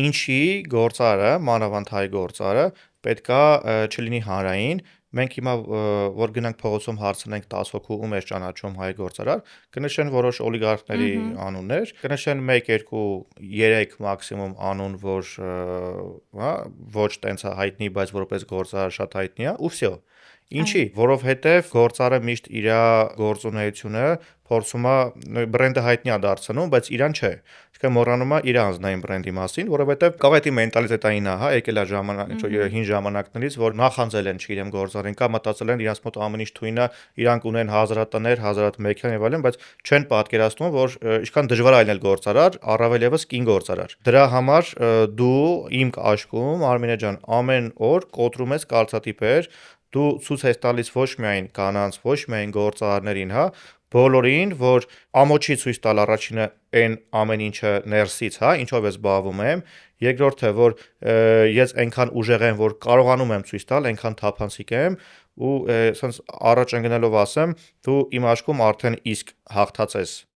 ինչի գործարը, մանավանդ հայ գործարը, պետքա չլինի հանրային, մենք հիմա որ գնանք փողոցում հարցնենք 10 հոգու ում է ճանաչում հայ գործարար, կնշեն որոշ օլիգարխների անուններ, կնշեն 1, 2, 3 մաքսիմում անուն, որ ոչ տենց է հայտնի, բայց որպես գործարար շատ հայտնի է, ու վсё։ Ինչի, որովհետև գործարը միշտ իր գործունեությունը փորձում է բրենդը հայտնի է դարձնում, բայց իրան չէ։ Այսինքն մոռանում է իր անձնային բրենդի մասին, որովհետև կավետի մենտալիտետային է, հա, եկել է հին ժամանակներից, որ նախանձել են, չգիտեմ, գործարին, կամ մտածել են իրանց մոտ ամեն ինչ թույն է, իրանք ունեն հազարատ տներ, հազարատ մեքենա եւ այլն, բայց չեն պատկերացնում, որ ինչքան դժվար է լինել գործարար, առավել եւս կին գործարար։ Դրա համար դու իմ աչքում, Արմինե ջան, ամեն օր կոտրում ես կարծրատիպեր, դու ցույց ես տալիս ոչ միայն կանանց, ոչ միայն գործարարներին, հա, բոլորին, որ ամոչի ցույց տալ առաջինը այն ամեն ինչը ներսից, հա, ինչով ես զբաղվում եմ, երկրորդը, որ ես այնքան ուժեղ եմ, որ կարողանում եմ ցույց տալ, այնքան թափանցիկ եմ, ու սենց առաջ ընկնելով ասեմ, դու իմ աչքում արդեն իսկ հաղթած ես